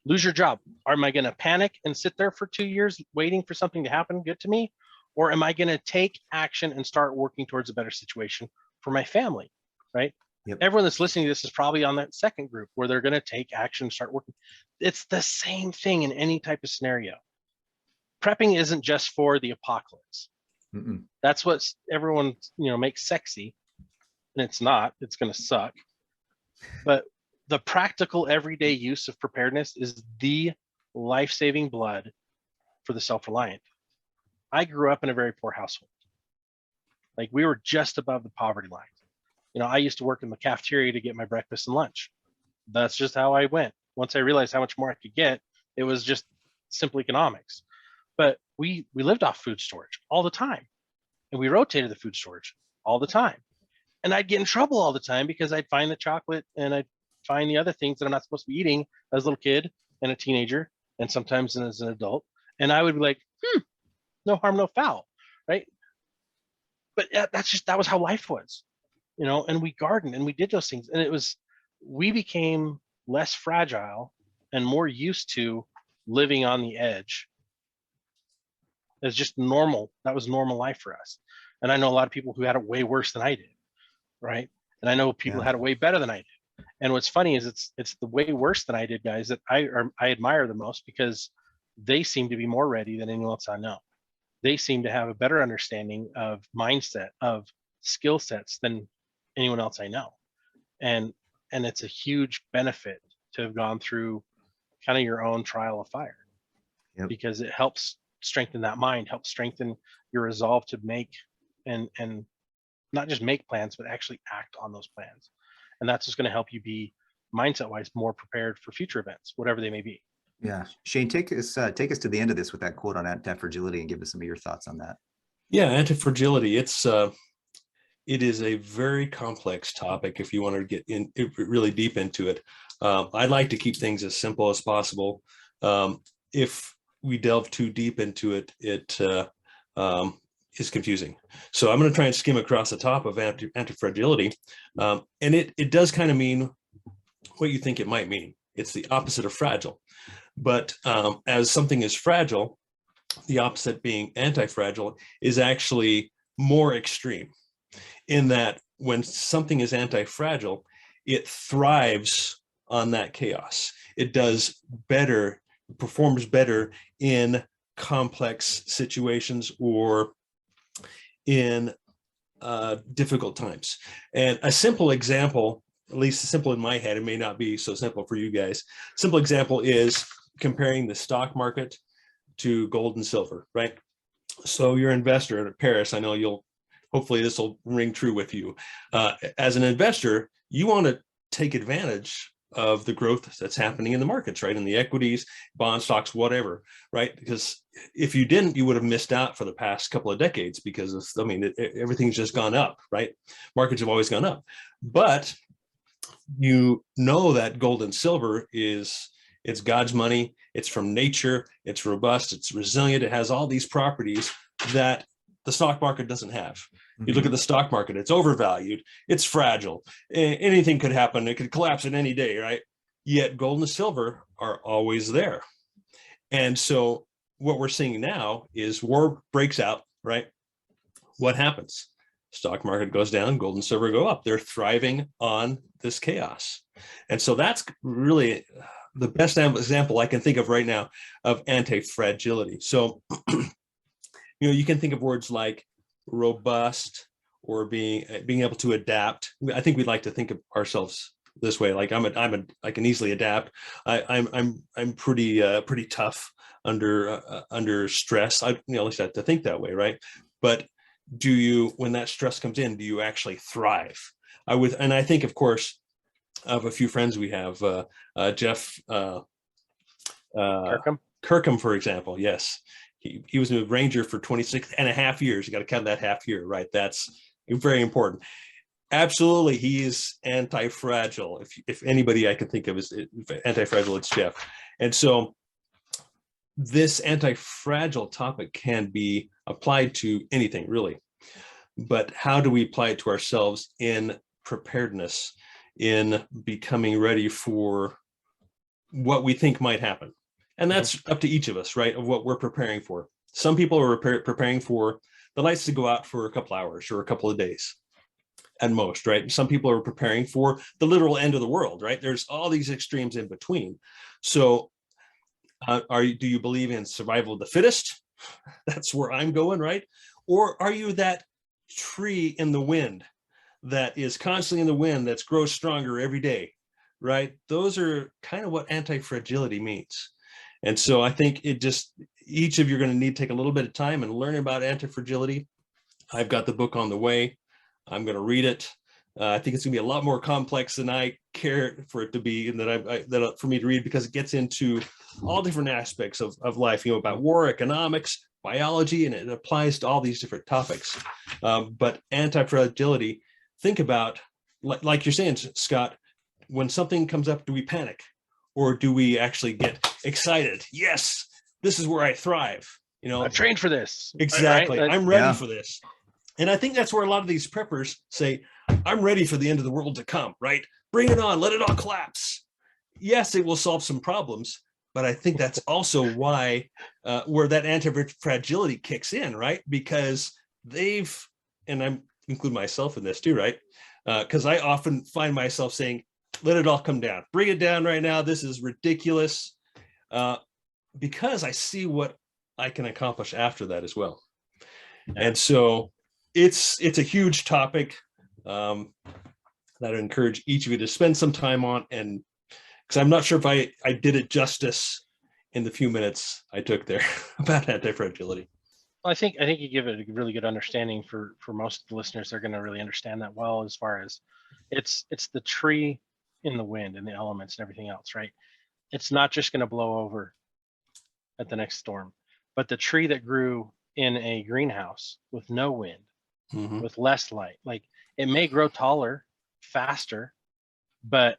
Lose your job. Am I going to panic and sit there for 2 years waiting for something to happen good to me? Or am I going to take action and start working towards a better situation for my family? Right. Yep. Everyone that's listening to this is probably on that second group where they're going to take action and start working. It's the same thing in any type of scenario. Prepping isn't just for the apocalypse. That's what everyone, makes sexy, and it's not. It's going to suck. But the practical everyday use of preparedness is the life-saving blood for the self-reliant. I grew up in a very poor household. Like, we were just above the poverty line. I used to work in the cafeteria to get my breakfast and lunch. That's just how I went. Once I realized how much more I could get, it was just simple economics. But we lived off food storage all the time, and we rotated the food storage all the time. And I'd get in trouble all the time because I'd find the chocolate and I'd find the other things that I'm not supposed to be eating as a little kid and a teenager, and sometimes as an adult. And I would be like, no harm, no foul, right? But that was how life was, and we gardened and we did those things. And we became less fragile and more used to living on the edge. It's just normal. That was normal life for us. And I know a lot of people who had it way worse than I did, right? And I know people had it way better than I did. And what's funny is it's the way worse than I did guys that I admire the most, because they seem to be more ready than anyone else I know. They seem to have a better understanding of mindset, of skill sets than anyone else I know. And it's a huge benefit to have gone through kind of your own trial of fire, because it helps strengthen that mind, helps strengthen your resolve to make and not just make plans, but actually act on those plans. And that's just going to help you be mindset wise more prepared for future events, whatever they may be. Yeah. Shane, take us to the end of this with that quote on anti-fragility and give us some of your thoughts on that. Yeah. Anti-fragility. It is a very complex topic if you want to get in really deep into it. I'd like to keep things as simple as possible. If we delve too deep into it, it is confusing. So I'm going to try and skim across the top of anti-fragility. And it does kind of mean what you think it might mean. It's the opposite of fragile. But as something is fragile, the opposite being anti-fragile is actually more extreme, in that when something is anti-fragile, it thrives on that chaos. It does better, performs better in complex situations or in difficult times. And a simple example, at least simple in my head, it may not be so simple for you guys. Simple example is comparing the stock market to gold and silver, right? So you're an investor in Paris. I know hopefully this will ring true with you. As an investor, you want to take advantage of the growth that's happening in the markets, right? In the equities, bond stocks, whatever, right? Because if you didn't, you would have missed out for the past couple of decades, because everything's just gone up, right? Markets have always gone up. But you know that gold and silver it's God's money. It's from nature. It's robust. It's resilient. It has all these properties that the stock market doesn't have. You look at the stock market, it's overvalued, it's fragile. Anything could happen. It could collapse at any day, right? Yet gold and silver are always there. And so what we're seeing now is war breaks out, right? What happens? Stock market goes down, gold and silver go up. They're thriving on this chaos. And so that's really the best example I can think of right now of anti-fragility. So, you can think of words like robust or being able to adapt. I think we'd like to think of ourselves this way. Like I can easily adapt. I'm pretty tough under stress. At least I have to think that way, right? But when that stress comes in, do you actually thrive? And I think, of course, of a few friends we have, Jeff Kirkham, for example. Yes, he was a Ranger for 26 and a half years. You got to count that half year, right? That's very important. Absolutely, he is anti-fragile. If anybody I can think of is anti-fragile, it's Jeff. And so this anti-fragile topic can be applied to anything, really. But how do we apply it to ourselves in preparedness, in becoming ready for what we think might happen? And that's up to each of us, right, of what we're preparing for. Some people are preparing for the lights to go out for a couple hours or a couple of days at most, right? Some people are preparing for the literal end of the world, right? There's all these extremes in between. So do you believe in survival of the fittest? That's where I'm going, right? Or are you that tree in the wind that is constantly in the wind, that grows stronger every day, right? Those are kind of what anti-fragility means. And so I think each of you are going to need to take a little bit of time and learn about anti-fragility. I've got the book on the way. I'm going to read it. I think it's going to be a lot more complex than I care for it to be, and for me to read, because it gets into all different aspects of life, about war, economics, biology, and it applies to all these different topics. But anti-fragility, think about, like you're saying, Scott, when something comes up, do we panic? Or do we actually get excited? Yes, this is where I thrive. I've trained for this. Exactly. Right? I'm ready for this. And I think that's where a lot of these preppers say, I'm ready for the end of the world to come, right? Bring it on, let it all collapse. Yes, it will solve some problems, but I think that's also why where that anti-fragility kicks in, right? Because and I include myself in this too, right? Because I often find myself saying, let it all come down. Bring it down right now. This is ridiculous. Because I see what I can accomplish after that as well. And so it's a huge topic that I encourage each of you to spend some time on, and because I'm not sure if I did it justice in the few minutes I took there about anti-fragility. Well, I think you give it a really good understanding for most of the listeners. They're going to really understand that well, as far as it's the tree in the wind and the elements and everything else, right? It's not just going to blow over at the next storm, but the tree that grew in a greenhouse with no wind, with less light, like, it may grow taller, faster, but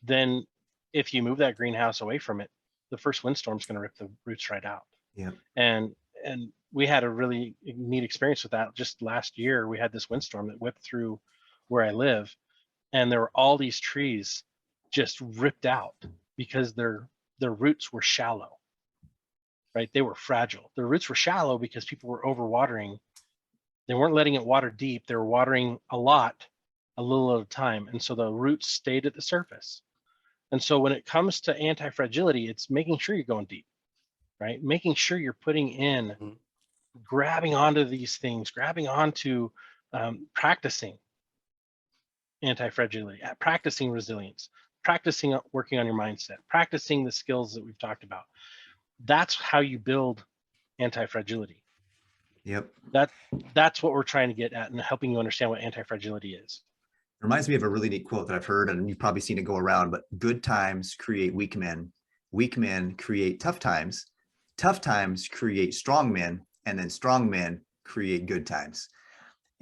then if you move that greenhouse away from it, the first windstorm is going to rip the roots right out. Yeah. And we had a really neat experience with that. Just last year, we had this windstorm that whipped through where I live, and there were all these trees just ripped out because their roots were shallow, right? They were fragile. Their roots were shallow because people were overwatering. They weren't letting it water deep. They were watering a little at a time. And so the roots stayed at the surface. And so when it comes to anti-fragility, it's making sure you're going deep, right? Making sure you're putting in, grabbing onto these things, grabbing onto practicing anti-fragility, practicing resilience, practicing working on your mindset, practicing the skills that we've talked about. That's how you build anti-fragility. Yep. That's what we're trying to get at, and helping you understand what anti-fragility is. It reminds me of a really neat quote that I've heard, and you've probably seen it go around, but good times create weak men create tough times create strong men, and then strong men create good times.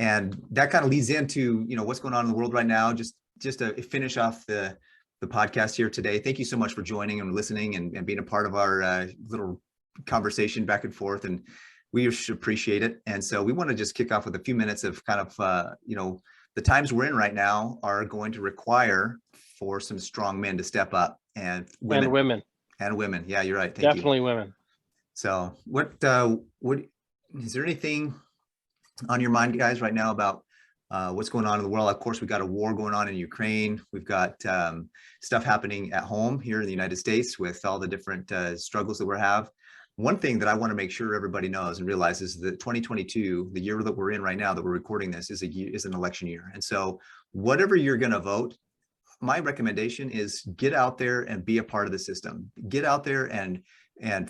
And that kind of leads into, what's going on in the world right now. Just to finish off the podcast here today, thank you so much for joining and listening and being a part of our little conversation back and forth, and we should appreciate it. And so we want to just kick off with a few minutes of kind of the times we're in right now are going to require for some strong men to step up, and women. Yeah, you're right. Thank Definitely you. women. So what is there anything on your mind, guys, right now about what's going on in the world? Of course, we've got a war going on in Ukraine. We've got stuff happening at home here in the United States with all the different struggles that we have. One thing that I want to make sure everybody knows and realizes that 2022, the year that we're in right now that we're recording this, is an election year. And so whatever you're going to vote, my recommendation is get out there and be a part of the system. Get out there and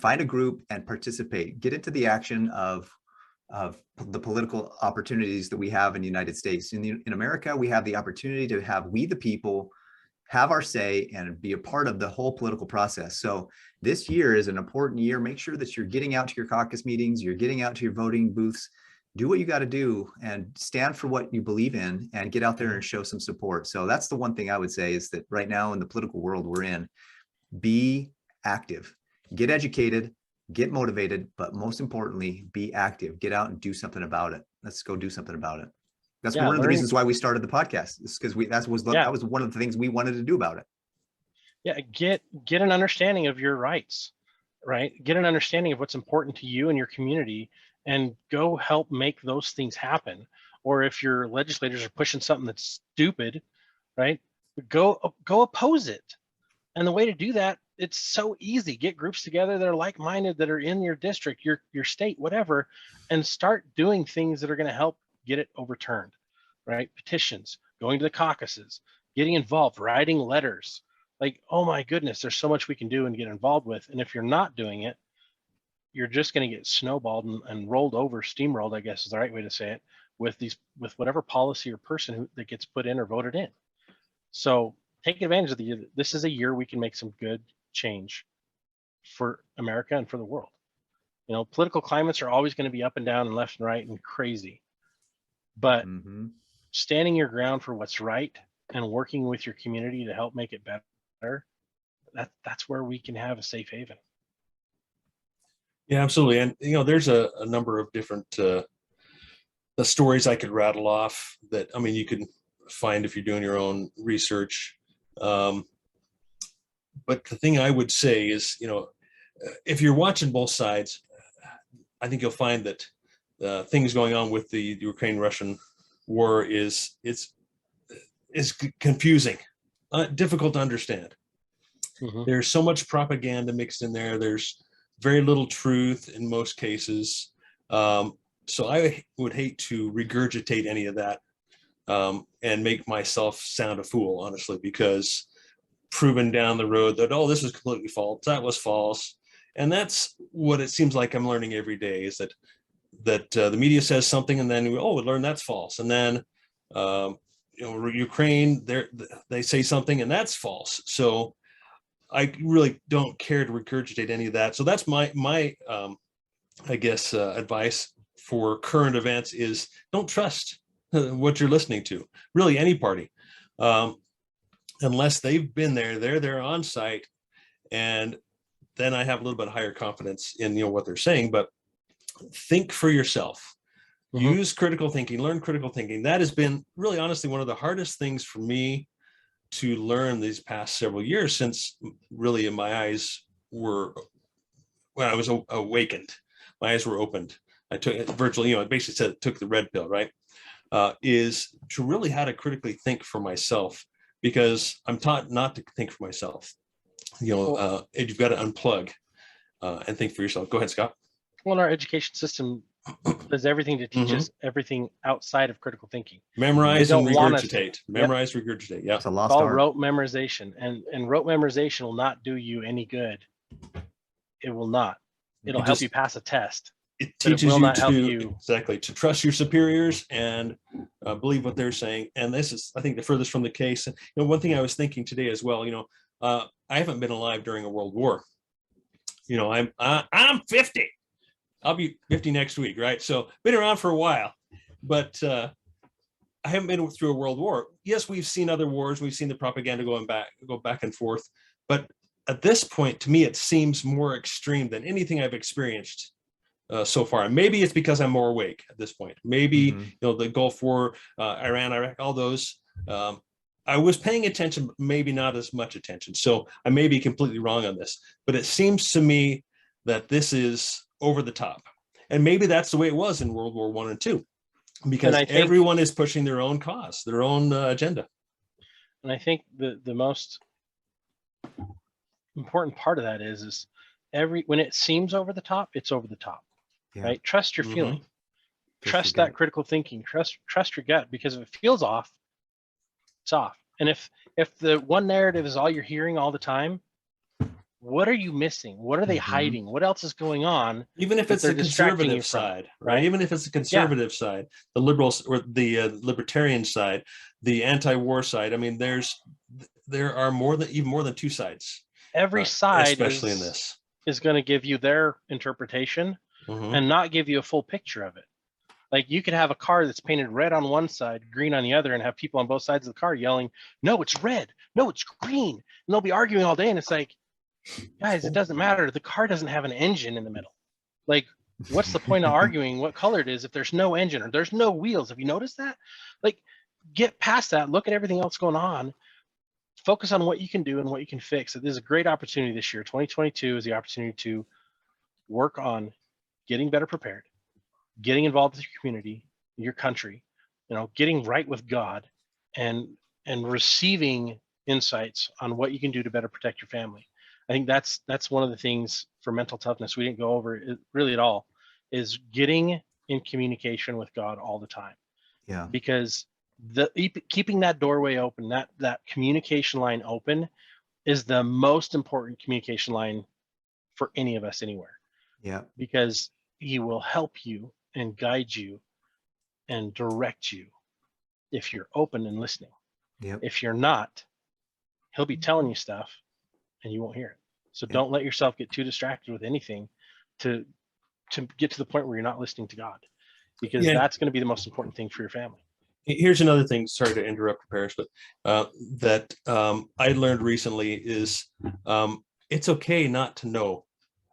find a group and participate. Get into the action of the political opportunities that we have in the United States. In America, we have the opportunity to have we the people have our say and be a part of the whole political process. So this year is an important year. Make sure that you're getting out to your caucus meetings, you're getting out to your voting booths. Do what you got to do and stand for what you believe in and get out there and show some support. So that's the one thing I would say is that right now in the political world we're in, be active, get educated, get motivated, but most importantly, be active. Get out and do something about it. Let's go do something about it. That's one of the reasons why we started the podcast. Is because that was one of the things we wanted to do about it. Yeah, get an understanding of your rights, right? Get an understanding of what's important to you and your community, and go help make those things happen. Or if your legislators are pushing something that's stupid, right? Go oppose it. And the way to do that, it's so easy. Get groups together that are like-minded, that are in your district, your state, whatever, and start doing things that are going to help get it overturned, right? Petitions, going to the caucuses, getting involved, writing letters. Like, oh my goodness, there's so much we can do and get involved with. And if you're not doing it, you're just going to get snowballed and rolled over, steamrolled, I guess is the right way to say it, with whatever policy or person that gets put in or voted in. So take advantage of the year. This is a year we can make some good change for America and for the world. You know, political climates are always going to be up and down and left and right and crazy, but standing your ground for what's right and working with your community to help make it better, that's where we can have a safe haven. Yeah, absolutely. And, you know, there's a number of different the stories I could rattle off that, I mean, you can find if you're doing your own research. But the thing I would say is, you know, if you're watching both sides, I think you'll find that things going on with the Ukraine-Russian war is confusing, difficult to understand. There's so much propaganda mixed in there. There's very little truth in most cases. So I would hate to regurgitate any of that and make myself sound a fool, honestly, because proven down the road that, oh, this is completely false, that was false. And that's what it seems like I'm learning every day, is that the media says something and then we learn that's false. And then, you know, Ukraine, they say something and that's false. So I really don't care to regurgitate any of that. So that's my I guess, advice for current events is don't trust what you're listening to, really any party, unless they've been there, they're there on site. And then I have a little bit higher confidence in, you know, what they're saying, but think for yourself, use critical thinking, learn critical thinking. That has been really, honestly, one of the hardest things for me to learn these past several years, since really my eyes were, when I was awakened, my eyes were opened. I took it virtually, you know, it basically said took the red pill, right? Is to really how to critically think for myself, because I'm taught not to think for myself. You know, you've got to unplug and think for yourself. Go ahead, Scott. Well, our education system does everything to teach us everything outside of critical thinking. Memorize and regurgitate. Memorize, regurgitate. Yeah. It's a lost all art. rote memorization, and rote memorization will not do you any good. It will not. It'll help you pass a test. It teaches you exactly to trust your superiors and believe what they're saying. And this is, I think, the furthest from the case. And, you know, one thing I was thinking today as well, you know, I haven't been alive during a world war. You know, I'm 50. I'll be 50 next week, right? So been around for a while, but I haven't been through a world war. Yes, we've seen other wars. We've seen the propaganda go back and forth. But at this point, to me, it seems more extreme than anything I've experienced so far. And maybe it's because I'm more awake at this point. Maybe, you know, the Gulf War, Iran, Iraq, all those, I was paying attention, but maybe not as much attention. So I may be completely wrong on this, but it seems to me that this is over the top. And maybe that's the way it was in World War I and II, because I think everyone is pushing their own cause, their own agenda. And I think the most important part of that is when it seems over the top, it's over the top, Yeah. right? Trust your Mhm. feeling, trust your that gut. critical thinking, trust your gut, because if it feels off, it's off. And if the one narrative is all you're hearing all the time, what are you missing? What are they Mhm. hiding? What else is going on? Even if that it's they're the distracting you conservative from, side, right? right? Even if it's the conservative side, the liberals or the libertarian side, the anti-war side. I mean, there are even more than two sides, Every side especially in this. is going to give you their interpretation Mhm. and not give you a full picture of it. Like, you could have a car that's painted red on one side, green on the other, and have people on both sides of the car yelling, "No, it's red. No, it's green." And they'll be arguing all day. And it's like, guys, it doesn't matter. The car doesn't have an engine in the middle. Like, what's the point of arguing what color it is if there's no engine or there's no wheels? Have you noticed that? Like, get past that. Look at everything else going on. Focus on what you can do and what you can fix. This is a great opportunity this year. 2022 is the opportunity to work on getting better prepared, getting involved with your community, your country, getting right with God, and receiving insights on what you can do to better protect your family. I think that's one of the things for mental toughness we didn't go over it really at all, is getting in communication with God all the time. Yeah. Because keeping that doorway open, that communication line open, is the most important communication line for any of us anywhere. Yeah. Because he will help you and guide you and direct you if you're open and listening. Yep. If you're not, he'll be telling you stuff and you won't hear it. So Yep. don't let yourself get too distracted with anything to get to the point where you're not listening to God, because that's going to be the most important thing for your family. Here's another thing. Sorry to interrupt, Paris, but that I learned recently is it's okay not to know.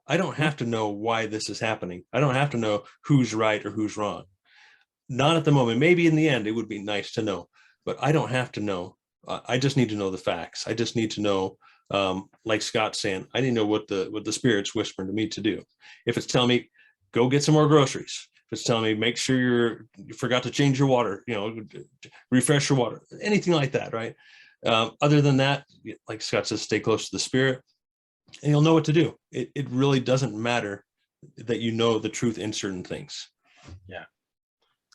I don't have to know why this is happening. I don't have to know who's right or who's wrong. Not at the moment. Maybe in the end it would be nice to know, but I don't have to know. I just need to know the facts. I just need to know, like Scott's saying, I need to know what the Spirit's whispering to me to do. If it's telling me, go get some more groceries. If it's telling me, make sure you forgot to change your water, refresh your water, anything like that, right? Other than that, like Scott says, stay close to the Spirit, and you'll know what to do. It really doesn't matter that you know the truth in certain things. Yeah.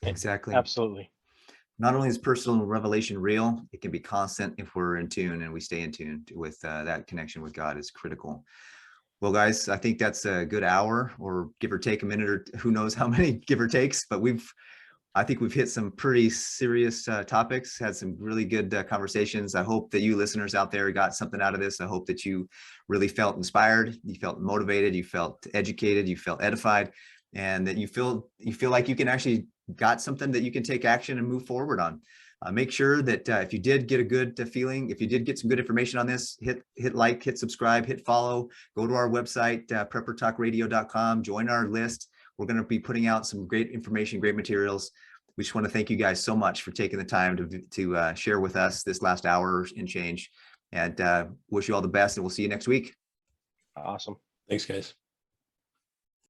Exactly. Absolutely. Not only is personal revelation real, it can be constant if we're in tune and we stay in tune with that connection with God is critical. Well, guys, I think that's a good hour, or give or take a minute, or who knows how many give or takes, but I think we've hit some pretty serious topics, had some really good conversations. I hope that you listeners out there got something out of this. I hope that you really felt inspired, you felt motivated, you felt educated, you felt edified, and that you feel like you can actually got something that you can take action and move forward on. Make sure that if you did get a good feeling, if you did get some good information on this, hit like, hit subscribe, hit follow, go to our website, preppertalkradio.com, join our list. We're going to be putting out some great information, great materials. We just want to thank you guys so much for taking the time to share with us this last hour and change, and wish you all the best, and we'll see you next week. Awesome. Thanks, guys.